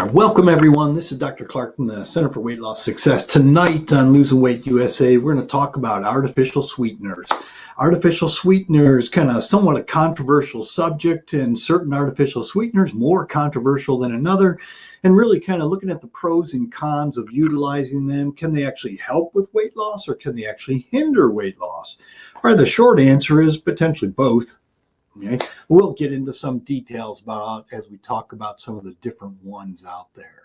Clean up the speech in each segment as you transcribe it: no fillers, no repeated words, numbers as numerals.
right, welcome everyone. This is Dr. Clark from the Center for Weight Loss Success. Tonight on Losing Weight USA, we're going to talk about artificial sweeteners. Artificial sweeteners, kind of somewhat a controversial subject, and certain artificial sweeteners more controversial than another, and really kind of looking at the pros and cons of utilizing them. Can they actually help with weight loss, or can they actually hinder weight loss? Or the short answer is potentially both. Okay. We'll get into some details about as we talk about some of the different ones out there.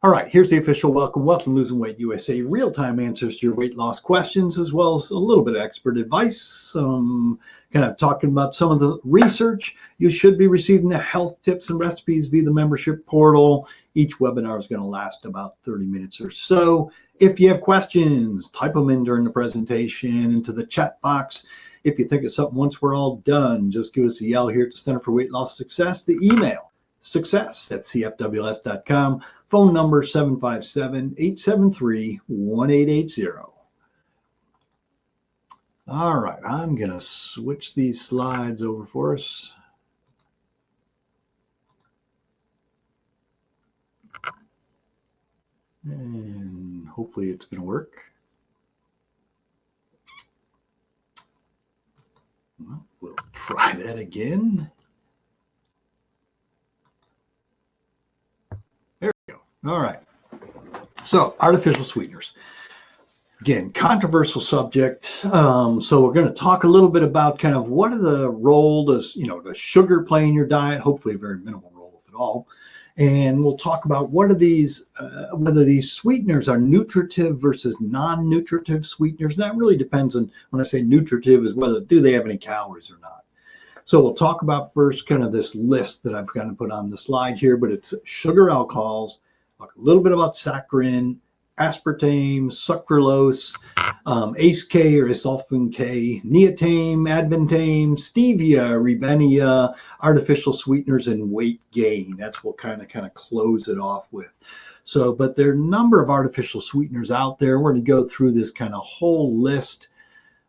All right, here's the official welcome. Welcome to Losing Weight USA, real-time answers to your weight loss questions, as well as a little bit of expert advice, kind of talking about some of the research. You should be receiving the health tips and recipes via the membership portal. Each webinar is going to last about 30 minutes or so. If you have questions, type them in during the presentation into the chat box. If you think of something once we're all done, just give us a yell here at the Center for Weight Loss Success. The email, success@cfws.com. Phone number, 757-873-1880. All right, I'm going to switch these slides over for us. And hopefully it's going to work. Well, we'll try that again. There we go. All right. So artificial sweeteners. Again, controversial subject. So we're going to talk a little bit about kind of what are the role does sugar play in your diet, hopefully a very minimal role, if at all. And we'll talk about what are these, whether these sweeteners are nutritive versus non-nutritive sweeteners. And that really depends on, when I say nutritive, is whether do they have any calories or not. So we'll talk about first kind of this list that I've kind of put on the slide here, but it's sugar alcohols, talk a little bit about saccharin, aspartame, sucralose, ACE-K or asulfame K, neotame, advantame, stevia, ribena, artificial sweeteners, and weight gain. That's what kind of close it off with. So, but there are a number of artificial sweeteners out there. We're going to go through this kind of whole list.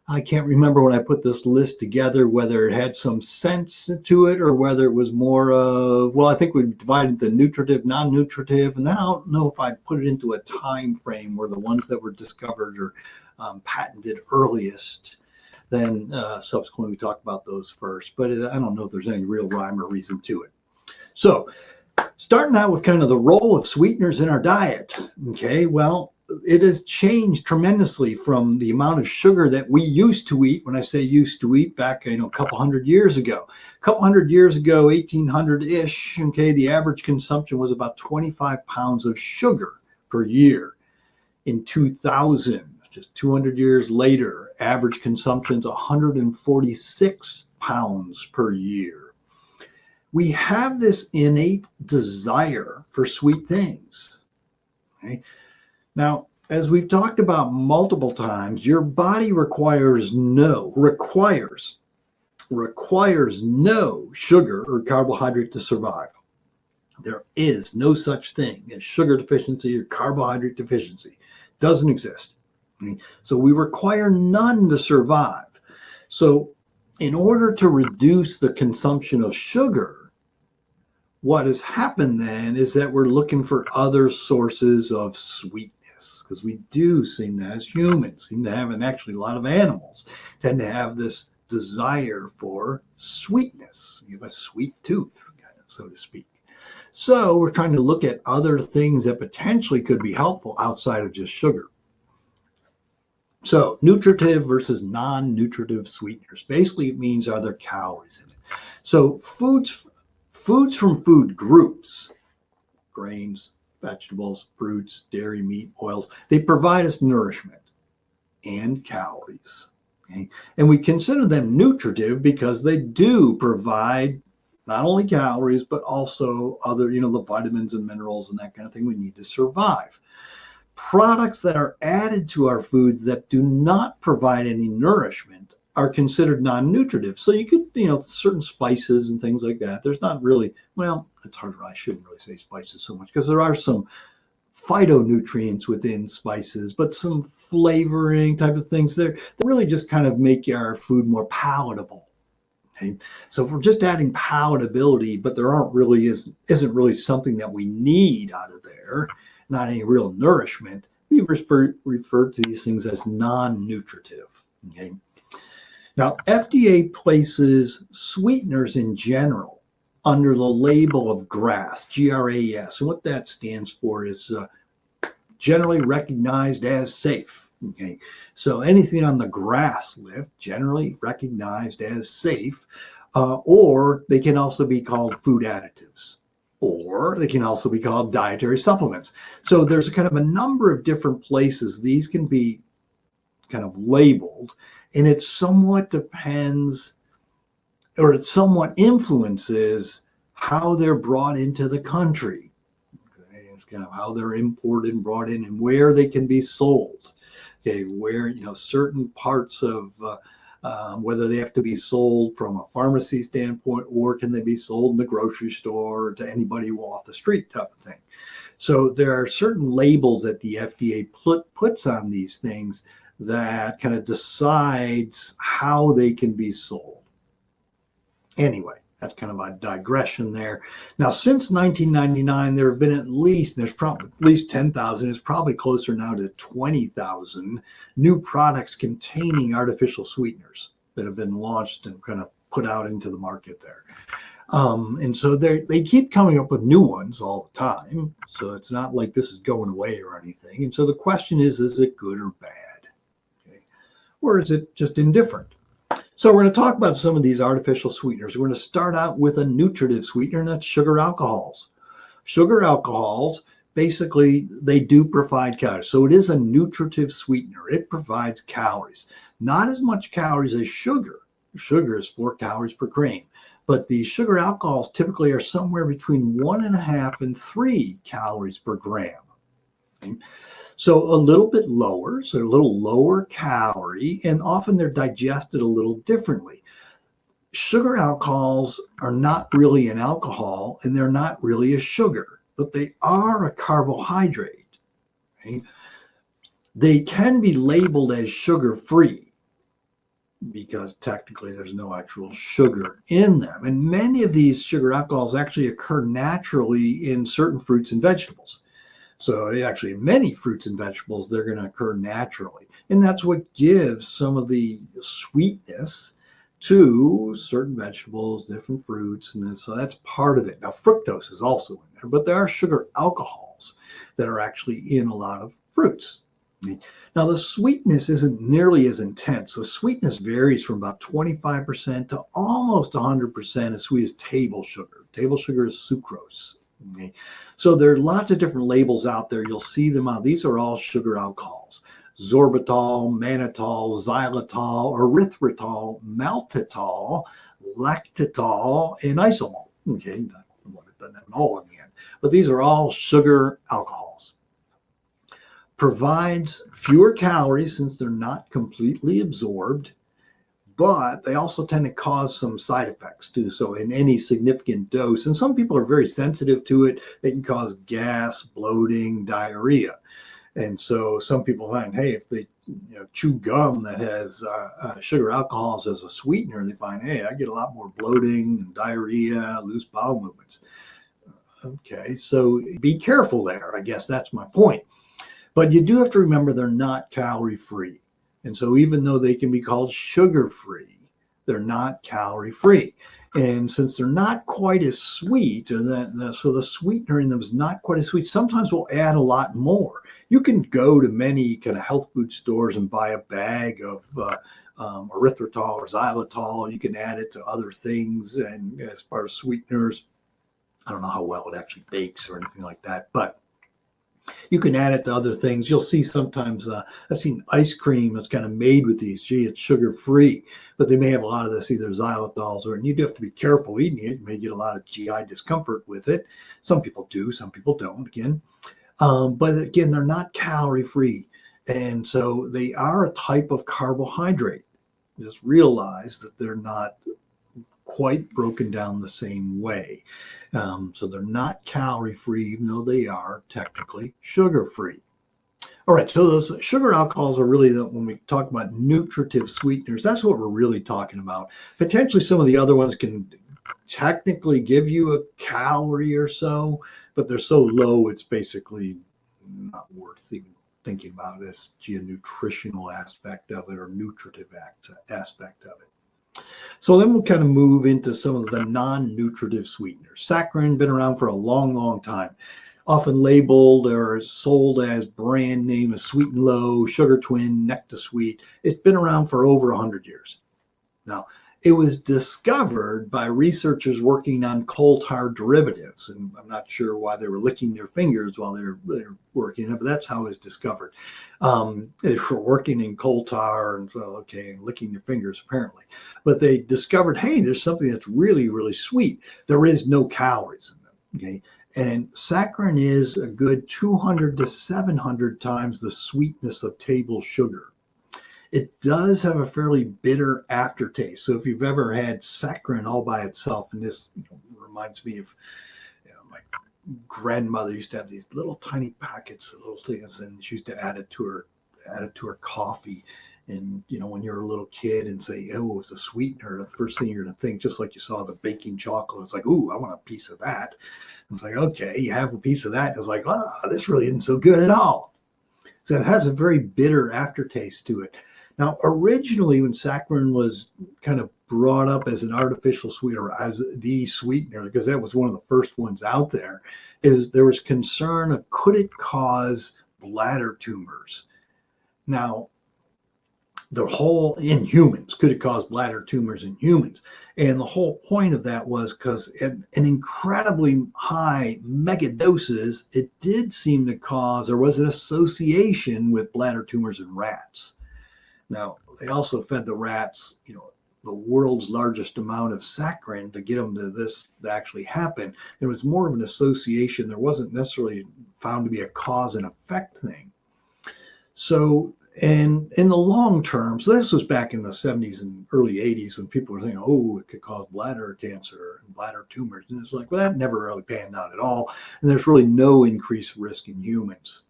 I can't remember when I put this list together whether it had some sense to it or whether it was more of, well, I think we divided the nutritive, non-nutritive, and then I don't know if I put it into a time frame where the ones that were discovered or patented earliest. Then subsequently we talk about those first, but I don't know if there's any real rhyme or reason to it. So starting out with kind of the role of sweeteners in our diet. Okay, well, it has changed tremendously from the amount of sugar that we used to eat. When I say used to eat, back a couple hundred years ago. A couple hundred years ago, 1800-ish, okay, the average consumption was about 25 pounds of sugar per year. In 2000, just 200 years later, average consumption is 146 pounds per year. We have this innate desire for sweet things. Okay? Now, as we've talked about multiple times, your body requires no sugar or carbohydrate to survive. There is no such thing as sugar deficiency or carbohydrate deficiency. Doesn't exist. Okay? So we require none to survive. So in order to reduce the consumption of sugar, what has happened then is that we're looking for other sources of sweetness. Because we do seem to, as humans, seem to have, and actually a lot of animals tend to have this desire for sweetness. You have a sweet tooth, so to speak. So we're trying to look at other things that potentially could be helpful outside of just sugar. So nutritive versus non-nutritive sweeteners. Basically, it means are there calories in it? So foods from food groups, grains, vegetables, fruits, dairy, meat, oils, they provide us nourishment and calories. Okay? And we consider them nutritive because they do provide not only calories, but also other, the vitamins and minerals and that kind of thing we need to survive. Products that are added to our foods that do not provide any nourishment are considered non-nutritive. So you could, certain spices and things like that. There's not really, well, it's hard. I shouldn't really say spices so much because there are some phytonutrients within spices, but some flavoring type of things there that really just kind of make our food more palatable. Okay, so if we're just adding palatability, but there isn't really something that we need out of there, not any real nourishment, we refer to these things as non-nutritive. Okay. Now, FDA places sweeteners in general under the label of GRAS, GRAS, and what that stands for is generally recognized as safe. Okay, so anything on the GRAS list, generally recognized as safe, or they can also be called food additives, or they can also be called dietary supplements. So there's kind of a number of different places these can be kind of labeled, and it somewhat depends, or it somewhat influences how they're brought into the country. Okay, it's kind of how they're imported and brought in, and where they can be sold. Okay, where certain parts of whether they have to be sold from a pharmacy standpoint, or can they be sold in the grocery store to anybody off the street type of thing. So there are certain labels that the FDA puts on these things that kind of decides how they can be sold. Anyway, that's kind of a digression there. Now, since 1999, there have been there's probably at least 10,000, it's probably closer now to 20,000 new products containing artificial sweeteners that have been launched and kind of put out into the market there. And so they keep coming up with new ones all the time. So it's not like this is going away or anything. And so the question is it good or bad? Okay. Or is it just indifferent? So we're going to talk about some of these artificial sweeteners. We're going to start out with a nutritive sweetener, and that's sugar alcohols. Sugar alcohols, basically, they do provide calories. So it is a nutritive sweetener. It provides calories. Not as much calories as sugar. Sugar is 4 calories per gram. But the sugar alcohols typically are somewhere between 1.5 and 3 calories per gram. Okay. So a little bit lower, so a little lower calorie, and often they're digested a little differently. Sugar alcohols are not really an alcohol, and they're not really a sugar, but they are a carbohydrate. Okay? They can be labeled as sugar-free because technically there's no actual sugar in them. And many of these sugar alcohols actually occur naturally in certain fruits and vegetables. So actually many fruits and vegetables, they're going to occur naturally. And that's what gives some of the sweetness to certain vegetables, different fruits. And so that's part of it. Now, fructose is also in there, but there are sugar alcohols that are actually in a lot of fruits. Now, the sweetness isn't nearly as intense. The sweetness varies from about 25% to almost 100% as sweet as table sugar. Table sugar is sucrose. Okay. So there are lots of different labels out there. You'll see them out. These are all sugar alcohols. Sorbitol, mannitol, xylitol, erythritol, maltitol, lactitol, and isomalt. Okay, it doesn't have an all in the end. But these are all sugar alcohols. Provides fewer calories since they're not completely absorbed, but they also tend to cause some side effects too. So in any significant dose, and some people are very sensitive to it, they can cause gas, bloating, diarrhea. And so some people find, hey, if they chew gum that has sugar alcohols as a sweetener, they find, hey, I get a lot more bloating and diarrhea, loose bowel movements. Okay, so be careful there. I guess that's my point. But you do have to remember they're not calorie-free. And so even though they can be called sugar-free, they're not calorie-free. And since they're not quite as sweet, so the sweetener in them is not quite as sweet, sometimes we'll add a lot more. You can go to many kind of health food stores and buy a bag of erythritol or xylitol. You can add it to other things. And as far as sweeteners, I don't know how well it actually bakes or anything like that, but you can add it to other things. You'll see sometimes, I've seen ice cream that's kind of made with these. Gee, it's sugar-free, but they may have a lot of this, either xylitols and you do have to be careful eating it. You may get a lot of GI discomfort with it. Some people do, some people don't, again. But again, they're not calorie-free. And so they are a type of carbohydrate. Just realize that they're not quite broken down the same way. So they're not calorie-free, even though they are technically sugar-free. All right, so those sugar alcohols are really when we talk about nutritive sweeteners, that's what we're really talking about. Potentially some of the other ones can technically give you a calorie or so, but they're so low, it's basically not worth even thinking about this nutritional aspect of it or nutritive aspect of it. So then we'll kind of move into some of the non-nutritive sweeteners. Saccharin, been around for a long, long time. Often labeled or sold as brand name as Sweet and Low, Sugar Twin, Nectar Sweet. It's been around for over 100 years. Now, it was discovered by researchers working on coal tar derivatives. And I'm not sure why they were licking their fingers while they were working it, but that's how it was discovered. They were working in coal tar and, well, okay, and licking their fingers apparently. But they discovered, hey, there's something that's really, really sweet. There is no calories in them, okay? And saccharin is a good 200 to 700 times the sweetness of table sugar. It does have a fairly bitter aftertaste. So if you've ever had saccharin all by itself, and this reminds me of my grandmother used to have these little tiny packets of little things, and she used to add it to her coffee. And when you're a little kid and say, oh, it's a sweetener, the first thing you're going to think, just like you saw the baking chocolate, it's like, ooh, I want a piece of that. It's like, okay, you have a piece of that. It's like, this really isn't so good at all. So it has a very bitter aftertaste to it. Now, originally, when saccharin was kind of brought up as an artificial sweetener, as the sweetener, because that was one of the first ones out there, there was concern of could it cause bladder tumors? Now, in humans, could it cause bladder tumors in humans? And the whole point of that was because at an incredibly high mega doses, it did seem to cause, there was an association with bladder tumors in rats. Now, they also fed the rats, the world's largest amount of saccharin to get them to this to actually happen. It was more of an association. There wasn't necessarily found to be a cause and effect thing. So, and in the long term, so this was back in the 70s and early 80s when people were thinking, oh, it could cause bladder cancer and bladder tumors. And it's like, well, that never really panned out at all. And there's really no increased risk in humans.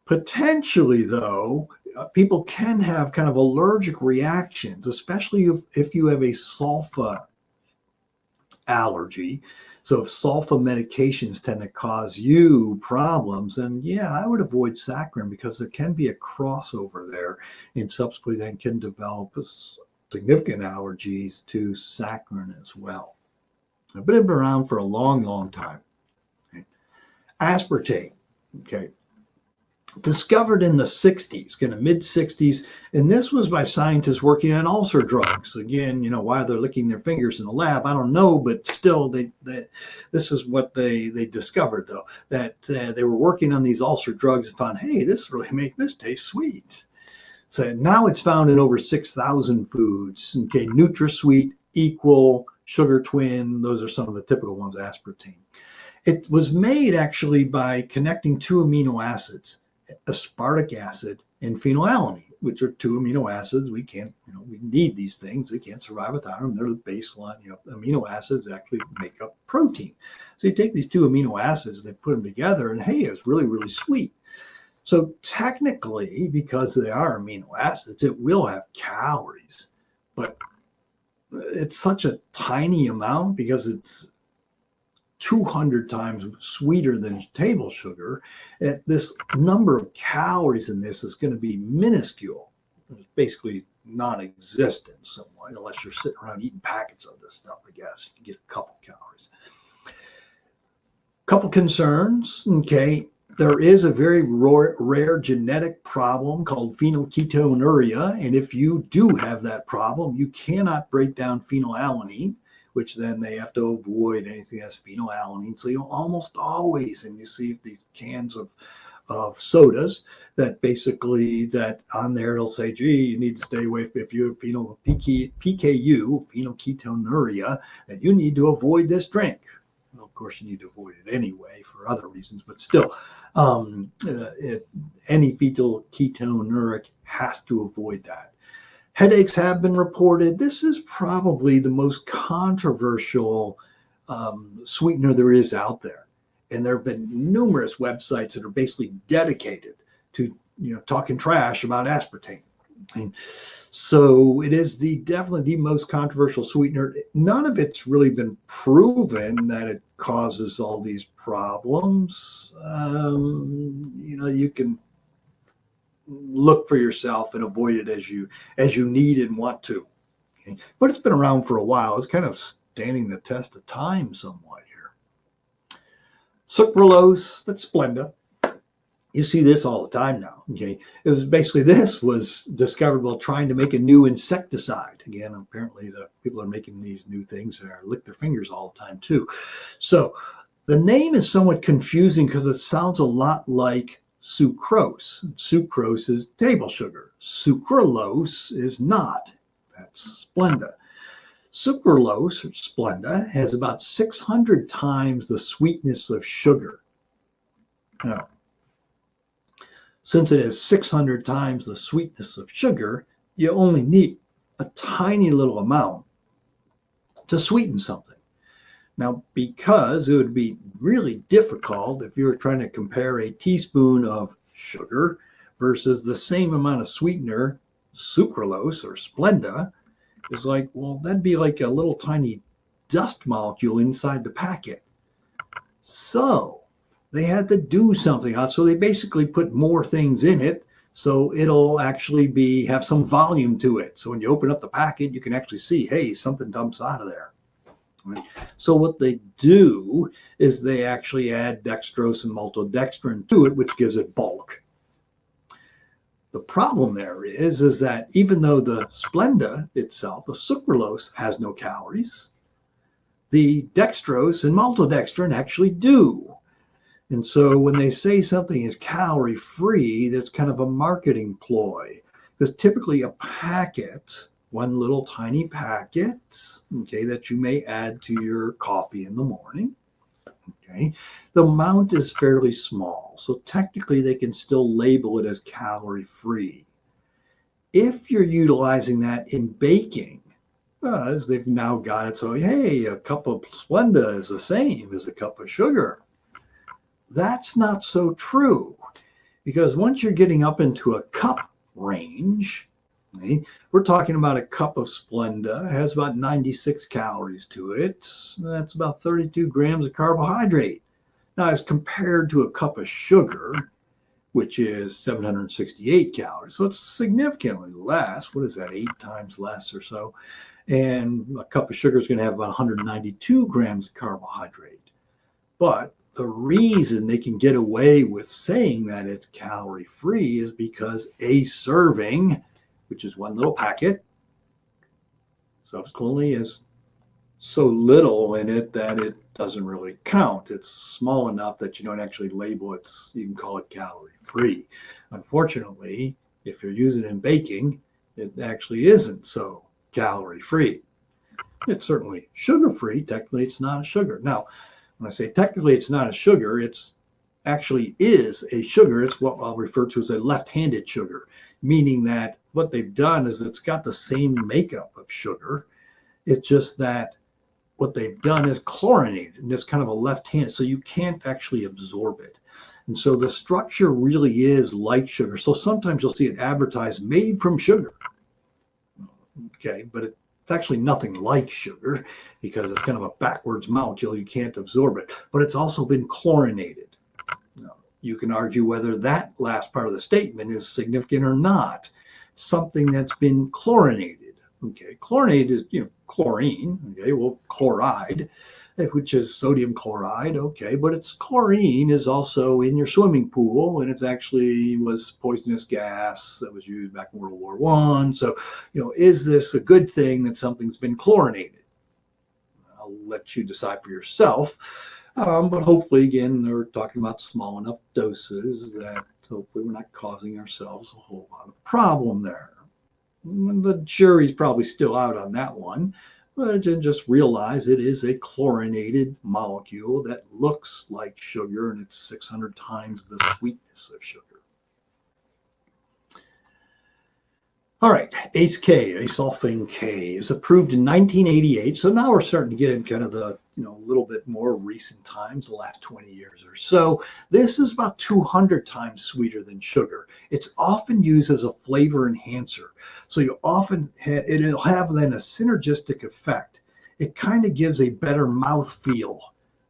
Potentially, though, people can have kind of allergic reactions, especially if you have a sulfa allergy. So if sulfa medications tend to cause you problems, then yeah, I would avoid saccharin because there can be a crossover there, and subsequently then can develop significant allergies to saccharin as well. I've been around for a long, long time. Okay. Aspartame, okay, discovered in the 60s, kind of mid 60s. And this was by scientists working on ulcer drugs. Again, why they're licking their fingers in the lab, I don't know, but still this is what they discovered though, that they were working on these ulcer drugs and found, hey, this really makes this taste sweet. So now it's found in over 6,000 foods. Okay, NutraSweet, Equal, Sugar Twin, those are some of the typical ones, aspartame. It was made actually by connecting two amino acids, aspartic acid and phenylalanine, which are two amino acids. We can't, we need these things. They can't survive without them. They're the baseline, amino acids actually make up protein. So you take these two amino acids, they put them together, and hey, it's really, really sweet. So technically, because they are amino acids, it will have calories, but it's such a tiny amount because it's 200 times sweeter than table sugar. This number of calories in this is going to be minuscule. It's basically non-existent somewhat, unless you're sitting around eating packets of this stuff, I guess. You can get a couple calories. Couple concerns, okay. There is a very rare genetic problem called phenylketonuria. And if you do have that problem, you cannot break down phenylalanine, which then they have to avoid anything that's phenylalanine. So you'll almost always, and you see these cans of sodas that basically that on there it'll say, gee, you need to stay away if you have PKU, phenylketonuria, that you need to avoid this drink. Well, of course, you need to avoid it anyway for other reasons, but still, any fetal ketonuric has to avoid that. Headaches have been reported. This is probably the most controversial sweetener there is out there. And there have been numerous websites that are basically dedicated to, talking trash about aspartame. And so it is definitely the most controversial sweetener. None of it's really been proven that it causes all these problems. You can look for yourself and avoid it as you need and want to. Okay? But it's been around for a while. It's kind of standing the test of time somewhat here. Sucralose, that's Splenda. You see this all the time now. Okay, this was discovered while trying to make a new insecticide. Again, apparently the people that are making these new things lick their fingers all the time too. So the name is somewhat confusing because it sounds a lot like sucrose. Sucrose is table sugar. Sucralose is not. That's Splenda. Sucralose, or Splenda, has about 600 times the sweetness of sugar. Now, since it has 600 times the sweetness of sugar, you only need a tiny little amount to sweeten something. Now, because it would be really difficult if you were trying to compare a teaspoon of sugar versus the same amount of sweetener, sucralose or Splenda, it's like, well, that'd be like a little tiny dust molecule inside the packet. So they had to do something else. So they basically put more things in it so it'll actually have some volume to it. So when you open up the packet, you can actually see, hey, something dumps out of there. Right? So what they do is they actually add dextrose and maltodextrin to it, which gives it bulk. The problem there is that even though the Splenda itself, the sucralose, has no calories, the dextrose and maltodextrin actually do. And so when they say something is calorie free, that's kind of a marketing ploy, because typically a packet, one little tiny packet, okay, that you may add to your coffee in the morning, okay, the amount is fairly small. So technically they can still label it as calorie free. If you're utilizing that in baking, because they've now got it so, hey, a cup of Splenda is the same as a cup of sugar. That's not so true, because once you're getting up into a cup range, okay, we're talking about a cup of Splenda. It has about 96 calories to it. That's about 32 grams of carbohydrate. Now, as compared to a cup of sugar, which is 768 calories. So it's significantly less. What is that, 8 times less or so? And a cup of sugar is going to have about 192 grams of carbohydrate. But the reason they can get away with saying that it's calorie free is because a serving, which is one little packet, subsequently has so little in it that it doesn't really count. It's small enough that you don't actually label it. You can call it calorie free. Unfortunately, if you're using it in baking, it actually isn't so calorie free. It's certainly sugar free. Technically, it's not a sugar. Now, when I say technically it's not a sugar, it's actually is a sugar. It's what I'll refer to as a left-handed sugar, meaning that what they've done is it's got the same makeup of sugar. It's just that what they've done is chlorinated, and it's kind of a left-hand, so you can't actually absorb it. And so the structure really is like sugar. So sometimes you'll see it advertised made from sugar. Okay, but it's actually nothing like sugar because it's kind of a backwards molecule. You can't absorb it, but it's also been chlorinated. Now, you can argue whether that last part of the statement is significant or not. Something that's been chlorinated. Okay, chlorinated is, chlorine. Okay, well, chloride, which is sodium chloride. Okay, but it's chlorine is also in your swimming pool, and it's actually was poisonous gas that was used back in World War I. So, is this a good thing that something's been chlorinated? I'll let you decide for yourself. But hopefully, again, we're talking about small enough doses that hopefully we're not causing ourselves a whole lot of problem there. The jury's probably still out on that one, but just realize it is a chlorinated molecule that looks like sugar, and it's 600 times the sweetness of sugar. All right, ACE K, acesulfame K, is approved in 1988. So now we're starting to get in kind of the, a little bit more recent times, the last 20 years or so. This is about 200 times sweeter than sugar. It's often used as a flavor enhancer. So you often, it'll have then a synergistic effect. It kind of gives a better mouth feel.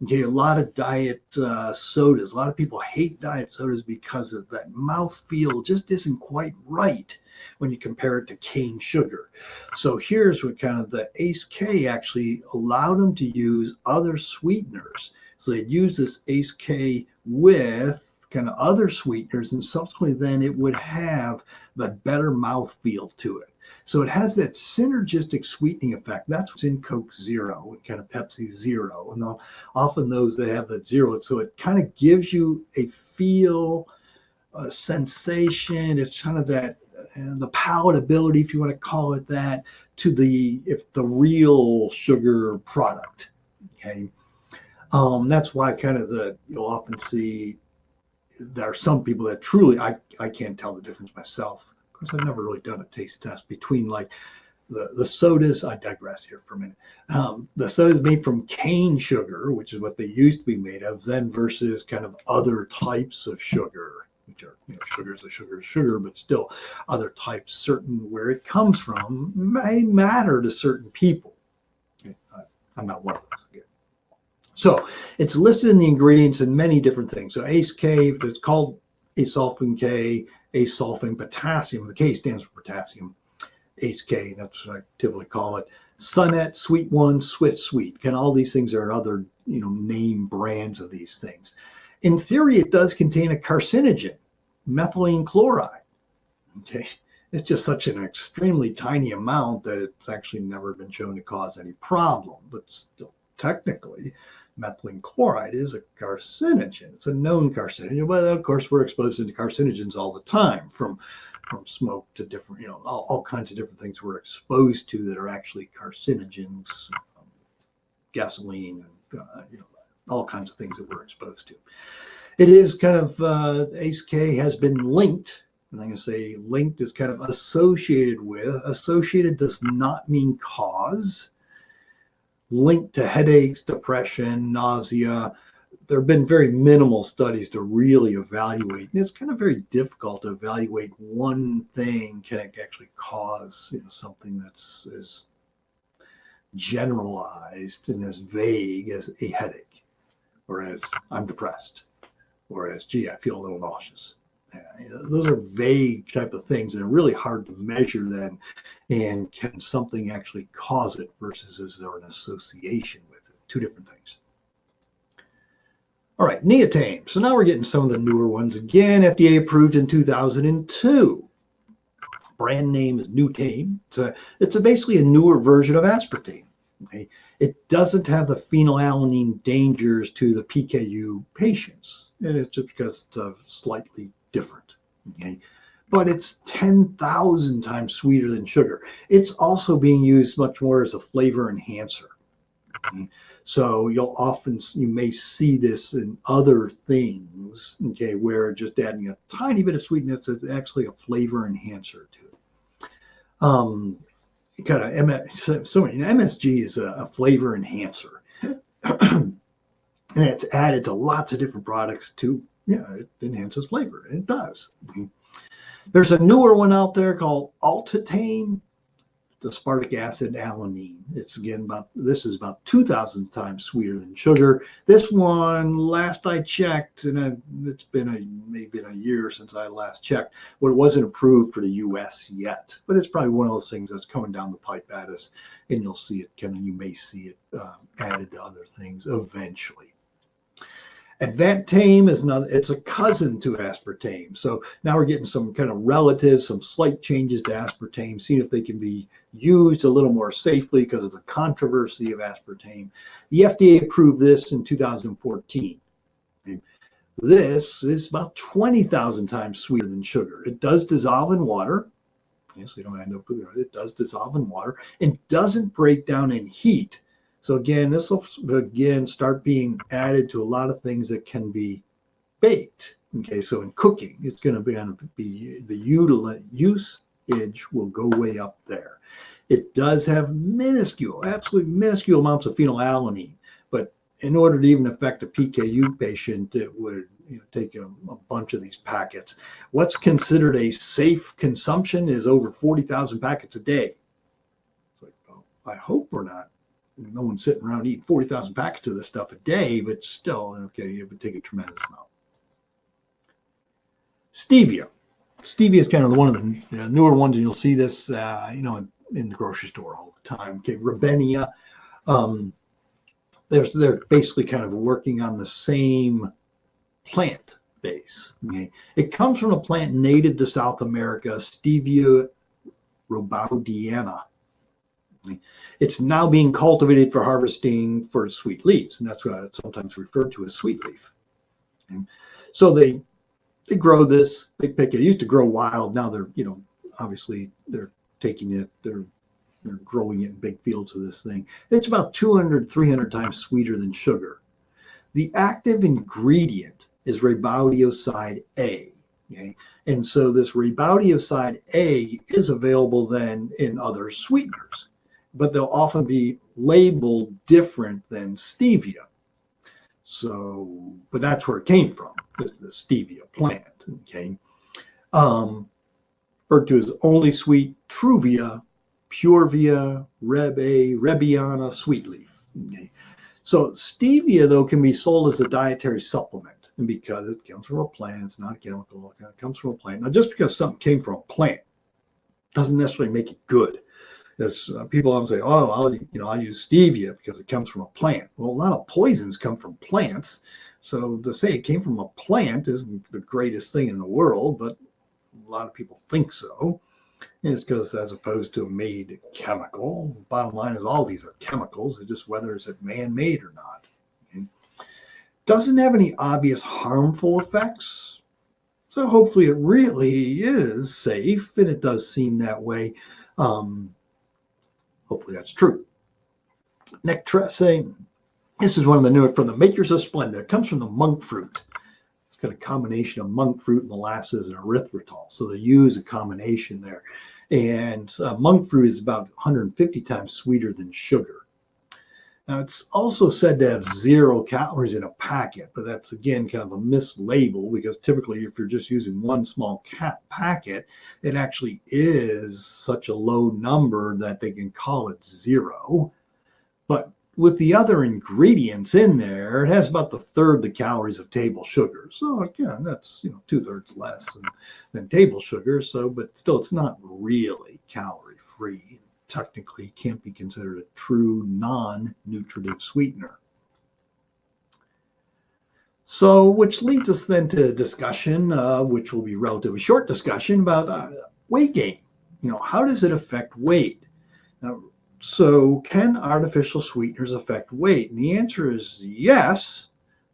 Okay, a lot of diet sodas, a lot of people hate diet sodas because of that mouth feel just isn't quite right when you compare it to cane sugar. So here's what kind of the ACE K actually allowed them to use other sweeteners. So they'd use this ACE K with kind of other sweeteners, and subsequently then it would have the better mouth feel to it. So it has that synergistic sweetening effect. That's what's in Coke Zero and kind of Pepsi Zero. And often those that have that zero. So it kind of gives you a feel, a sensation. It's kind of that, the palatability, if you want to call it that, to the real sugar product. Okay. That's why kind of you'll often see there are some people that truly, I can't tell the difference myself. Of course, I've never really done a taste test between like the sodas. I digress here for a minute. The sodas made from cane sugar, which is what they used to be made of, then versus kind of other types of sugar, which are, sugar is a sugar is sugar, but still other types, certain where it comes from may matter to certain people. Okay, I'm not one of those. Again. So it's listed in the ingredients in many different things. So ACE K, it's called acesulfame K, acesulfame potassium. The K stands for potassium. ACE K, that's what I typically call it. Sunnet, Sweet One, Swiss Sweet. And all these things are other, name brands of these things. In theory, it does contain a carcinogen, methylene chloride. Okay. It's just such an extremely tiny amount that it's actually never been shown to cause any problem. But still, technically, methylene chloride is a carcinogen. It's a known carcinogen, but of course we're exposed to carcinogens all the time, from smoke to different, all kinds of different things we're exposed to that are actually carcinogens, gasoline, and all kinds of things that we're exposed to. It is kind of ACE K has been linked, and I'm going to say linked is kind of associated with. Associated does not mean cause. Linked to headaches, depression, nausea. There have been very minimal studies to really evaluate, and it's kind of very difficult to evaluate one thing can actually cause something that's as generalized and as vague as a headache, or as I'm depressed, or as gee, I feel a little nauseous. Those are vague type of things that are really hard to measure then, and can something actually cause it versus is there an association with it? Two different things. All right, neotame. So now we're getting some of the newer ones again. FDA approved in 2002. Brand name is Nutame. It's basically a newer version of aspartame. Okay? It doesn't have the phenylalanine dangers to the PKU patients, and it's just because it's slightly different. Okay? But it's 10,000 times sweeter than sugar. It's also being used much more as a flavor enhancer. Okay? So you may see this in other things, okay, where just adding a tiny bit of sweetness is actually a flavor enhancer to it. MSG is a flavor enhancer, and it's added to lots of different products to, it enhances flavor. It does. There's a newer one out there called Altatame, the aspartic acid alanine. It's this is about 2,000 times sweeter than sugar. This one, last I checked, and it's been maybe a year since I last checked, but it wasn't approved for the US yet. But it's probably one of those things that's coming down the pipe at us, and you'll see it you may see it added to other things eventually. Advantame is it's a cousin to aspartame. So now we're getting some kind of relatives, some slight changes to aspartame, seeing if they can be used a little more safely because of the controversy of aspartame. The FDA approved this in 2014. This is about 20,000 times sweeter than sugar. It does dissolve in water. Yes, we don't end up with it. It does dissolve in water and doesn't break down in heat. So again, this will start being added to a lot of things that can be baked. Okay, so in cooking, it's going to be the use edge will go way up there. It does have minuscule, absolutely minuscule amounts of phenylalanine, but in order to even affect a PKU patient, it would take a bunch of these packets. What's considered a safe consumption is over 40,000 packets a day. It's like, oh, I hope we're not. No one's sitting around eating 40,000 packets of this stuff a day, but still, okay, it would take a tremendous amount. Stevia. Stevia is kind of one of the newer ones, and you'll see this, in the grocery store all the time. Okay, Ribenia. They're basically kind of working on the same plant base. Okay, it comes from a plant native to South America, Stevia rebaudiana. Okay? It's now being cultivated for harvesting for sweet leaves, and that's why it's sometimes referred to as sweet leaf. Okay? So they grow this, they pick it. It used to grow wild. Now they're, obviously they're taking it, they're growing it in big fields of this thing. It's about 200, 300 times sweeter than sugar. The active ingredient is rebaudioside A. Okay? And so this rebaudioside A is available then in other sweeteners, but they'll often be labeled different than stevia. So, but that's where it came from. It's the stevia plant. Okay. Referred to as only sweet, Truvia, Purvia, Rebiana, sweet leaf. Okay. So stevia, though, can be sold as a dietary supplement, and because it comes from a plant, it's not a chemical. It comes from a plant. Now, just because something came from a plant doesn't necessarily make it good. As people often say, "Oh, I'll use stevia because it comes from a plant." Well, a lot of poisons come from plants, so to say it came from a plant isn't the greatest thing in the world, but a lot of people think so. And it's because, as opposed to a made chemical, bottom line is all these are chemicals. It's just whether it's man-made or not. Okay? Doesn't have any obvious harmful effects, so hopefully it really is safe, and it does seem that way. Hopefully that's true. Nectrese. This is one of the newer from the makers of Splenda. It comes from the monk fruit. It's got a combination of monk fruit, molasses, and erythritol. So they use a combination there. And monk fruit is about 150 times sweeter than sugar. Now, it's also said to have 0 calories in a packet, but that's, again, kind of a mislabel, because typically if you're just using one small packet, it actually is such a low number that they can call it 0. But with the other ingredients in there, it has about the third the calories of table sugar. So again, that's 2/3 less than table sugar. So, but still, it's not really calorie free. Technically can't be considered a true non-nutritive sweetener. So, which leads us then to a discussion, which will be a relatively short discussion about weight gain. How does it affect weight? Now, so can artificial sweeteners affect weight? And the answer is yes,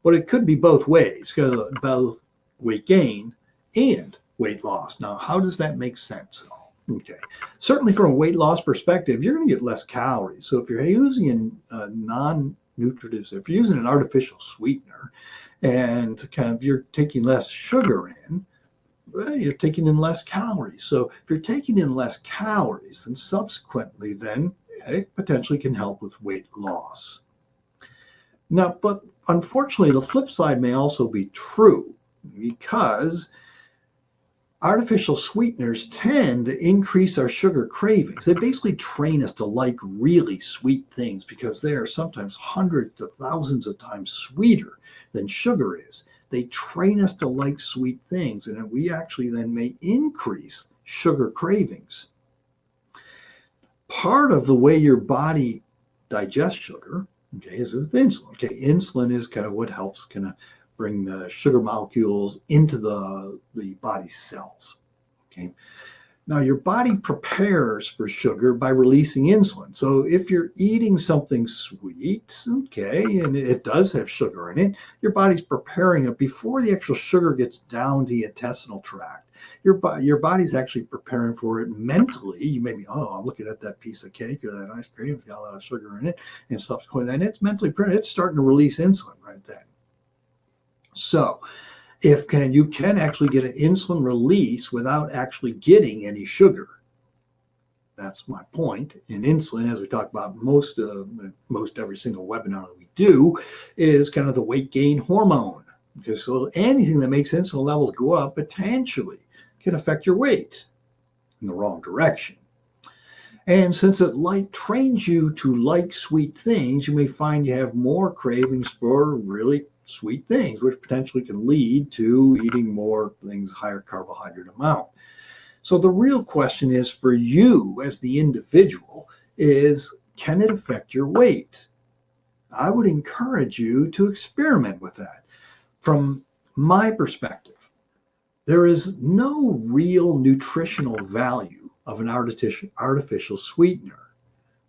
but it could be both ways, because both weight gain and weight loss. Now, how does that make sense? Okay, certainly from a weight loss perspective, you're going to get less calories. So if you're using a non-nutritive, if you're using an artificial sweetener and kind of you're taking less sugar in, well, you're taking in less calories. So if you're taking in less calories, then subsequently then it potentially can help with weight loss. Now, but unfortunately, the flip side may also be true, because artificial sweeteners tend to increase our sugar cravings. They basically train us to like really sweet things, because they are sometimes hundreds to thousands of times sweeter than sugar is. They train us to like sweet things, and we actually then may increase sugar cravings. Part of the way your body digests sugar, okay, is with insulin. Okay, insulin is kind of what helps kind of bring the sugar molecules into the body's cells. Okay. Now, your body prepares for sugar by releasing insulin. So if you're eating something sweet, okay, and it does have sugar in it, your body's preparing it before the actual sugar gets down the intestinal tract. Your body's actually preparing for it mentally. You may be, I'm looking at that piece of cake or that ice cream, it's got a lot of sugar in it, and subsequently then it's mentally printed. It's starting to release insulin right then. So you can actually get an insulin release without actually getting any sugar. That's my point. And insulin, as we talk about most every single webinar that we do, is kind of the weight gain hormone. Because so anything that makes insulin levels go up potentially can affect your weight in the wrong direction. And since it trains you to like sweet things, you may find you have more cravings for really sweet things, which potentially can lead to eating more things, higher carbohydrate amount. So the real question is for you as the individual is, can it affect your weight? I would encourage you to experiment with that. From my perspective, there is no real nutritional value of an artificial sweetener.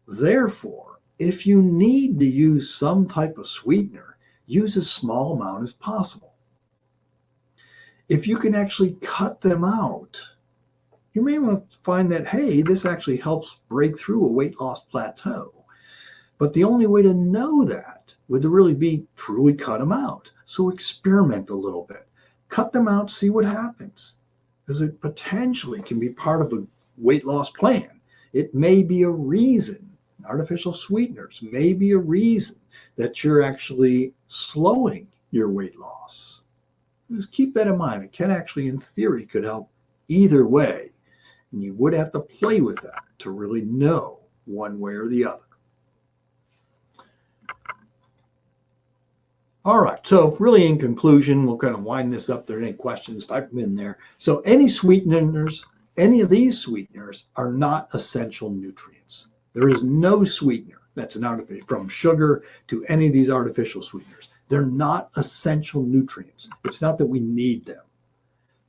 Therefore, if you need to use some type of sweetener, use as small amount as possible. If you can actually cut them out, you may want to find that, hey, this actually helps break through a weight loss plateau. But the only way to know that would really be truly cut them out. So experiment a little bit. Cut them out, see what happens. Because it potentially can be part of a weight loss plan. It may be a reason, artificial sweeteners may be a reason that you're actually slowing your weight loss. Just keep that in mind. It can actually, in theory, could help either way. And you would have to play with that to really know one way or the other. All right, so really in conclusion, we'll kind of wind this up. If there are any questions, type them in there. So any sweeteners, any of these sweeteners are not essential nutrients. There is no sweetener that's an artificial, from sugar to any of these artificial sweeteners. They're not essential nutrients. It's not that we need them.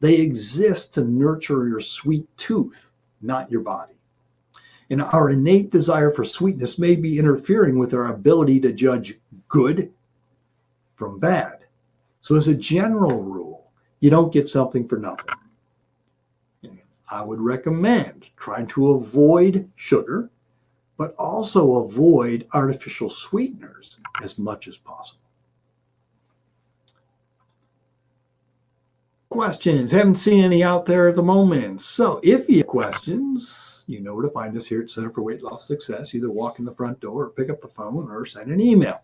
They exist to nurture your sweet tooth, not your body. And our innate desire for sweetness may be interfering with our ability to judge good from bad. So as a general rule, you don't get something for nothing. I would recommend trying to avoid sugar, but also avoid artificial sweeteners as much as possible. Questions? Haven't seen any out there at the moment. So if you have questions, you know where to find us here at Center for Weight Loss Success. Either walk in the front door or pick up the phone or send an email.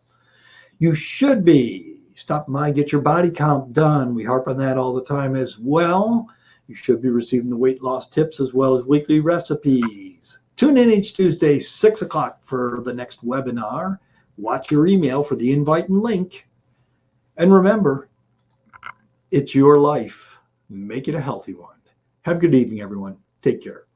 You should be stopping by, get your body count done. We harp on that all the time as well. You should be receiving the weight loss tips as well as weekly recipes. Tune in each Tuesday, 6 o'clock for the next webinar. Watch your email for the invite and link. And remember, it's your life. Make it a healthy one. Have a good evening, everyone. Take care.